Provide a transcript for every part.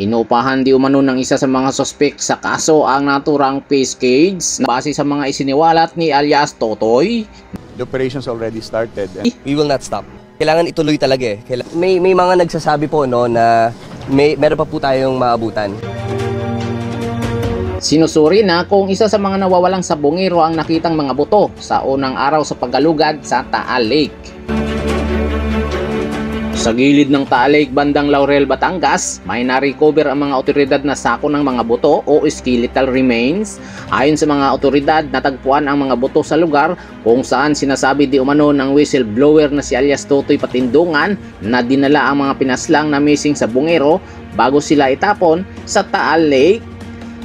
Inupahan di umano ng isa sa mga sospek sa kaso ang naturang face cage base sa mga isiniwalat ni alias Totoy. The operations already started. We will not stop. Kailangan ituloy talaga eh. May mga nagsasabi po no na meron pa po tayong maabutan. Sinusuri na kung isa sa mga nawawalang sabongero ang nakitang mga buto sa unang araw sa paggalugad sa Taal Lake. Sa gilid ng Taal Lake bandang Laurel, Batangas, may na-recover ang mga otoridad na sako ng mga buto o skeletal remains. Ayon sa mga otoridad, natagpuan ang mga buto sa lugar kung saan sinasabi di umano ng whistleblower na si alias Totoy Patindungan na dinala ang mga pinaslang na missing sabongero bago sila itapon sa Taal Lake.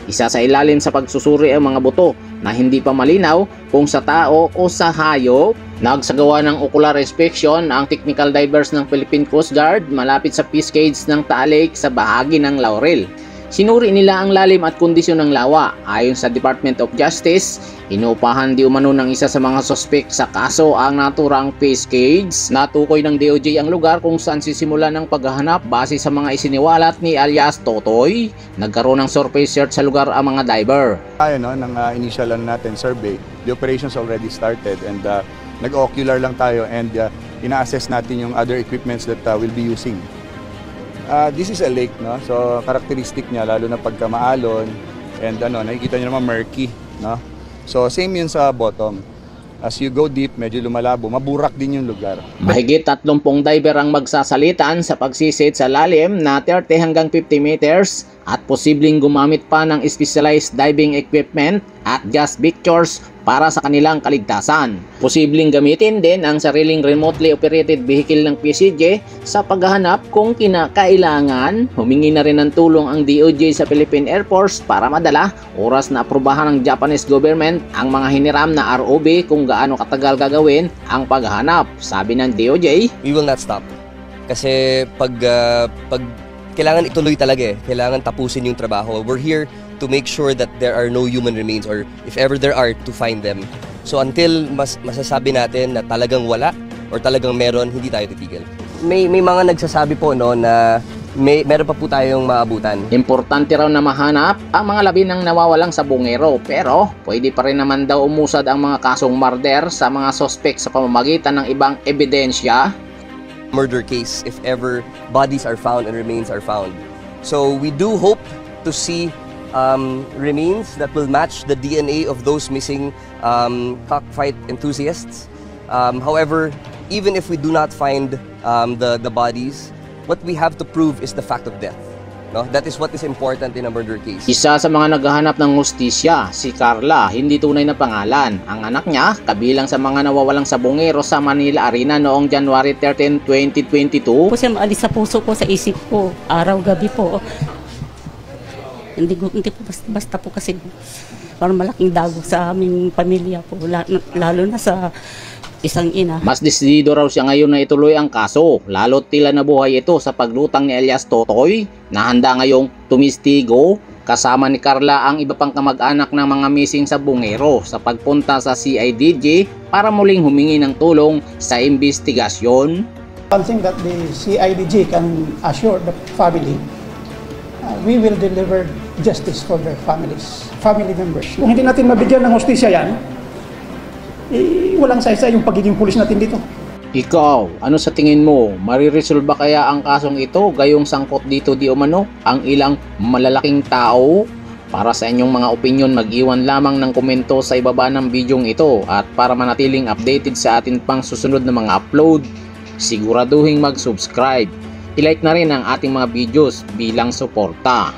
Isa sa ilalim sa pagsusuri ang mga buto na hindi pa malinaw kung sa tao o sa hayop. Nagsagawa ng ocular inspection ang technical divers ng Philippine Coast Guard malapit sa fish cage ng Taal Lake sa bahagi ng Laurel. Sinuri nila ang lalim at kondisyon ng lawa. Ayon sa Department of Justice, inupahan di umano ng isa sa mga sospek sa kaso ang naturang fish cage. Natukoy ng DOJ ang lugar kung saan sisimula ng paghahanap base sa mga isiniwalat ni alias Totoy. Nagkaroon ng surface search sa lugar ang mga diver. Tayo ng initial natin survey, the operations already started and nag-ocular lang tayo and ina-assess natin yung other equipments that we'll be using. This is a lake, no? So characteristic niya lalo na pagka maalon and nakikita niyo naman murky, no? So same yun sa bottom. As you go deep, medyo lumalabo, maburak din yung lugar. Mahigit 30 diver ang magsasalitan sa pagsisid sa lalim na 30 hanggang 50 meters at posibleng gumamit pa ng specialized diving equipment at gas pictures para sa kanilang kaligtasan. Posibleng gamitin din ang sariling remotely operated vehicle ng PCG sa paghahanap kung kinakailangan. Humingi na rin ng tulong ang DOJ sa Philippine Air Force para madala oras na aprubahan ng Japanese government ang mga hiniram na ROV kung gaano katagal gagawin ang paghahanap. Sabi ng DOJ, We will not stop. Kasi pag kailangan ituloy talaga eh. Kailangan tapusin yung trabaho. We're here to make sure that there are no human remains or if ever there are, to find them. So until masasabi natin na talagang wala or talagang meron, hindi tayo titigil. May mga nagsasabi po no na meron pa po tayong maabutan. Importante raw na mahanap ang mga labi ng nawawalang sabongero pero pwede pa rin naman daw umusad ang mga kasong murder sa mga sospek sa pamamagitan ng ibang ebidensya. Murder case if ever bodies are found and remains are found. So we do hope to see remains that will match the DNA of those missing cockfight enthusiasts. However, even if we do not find the bodies, what we have to prove is the fact of death. No? That is what is important in a murder case. Isa sa mga naghahanap ng hustisya, si Carla, hindi tunay na pangalan. Ang anak niya, kabilang sa mga nawawalang sabongero sa Manila Arena noong January 13, 2022. Po siya maalis sa puso ko, sa isip ko, araw-gabi po. Hindi po basta po kasi parang malaking dago sa aming pamilya po, lalo na sa isang ina. Mas desidido raw siya ngayon na ituloy ang kaso, lalo't tila nabuhay ito sa paglutang ni alias Totoy na handa ngayong tumistigo kasama ni Carla ang iba pang kamag-anak ng mga missing sabongero sa pagpunta sa CIDG para muling humingi ng tulong sa investigasyon. Something that the CIDG can assure the family, we will deliver justice for their family members. Kung hindi natin mabigyan ng hustisya yan, walang saysa yung pagiging pulis natin dito. Ikaw, ano sa tingin mo? Mariresolba kaya ang kasong ito gayong sangkot dito di umano ang ilang malalaking tao? Para sa inyong mga opinion, mag-iwan lamang ng komento sa ibaba ng bidyong ito at para manatiling updated sa atin pang susunod na mga upload, siguraduhin mag-subscribe. I-like na rin ang ating mga videos bilang suporta.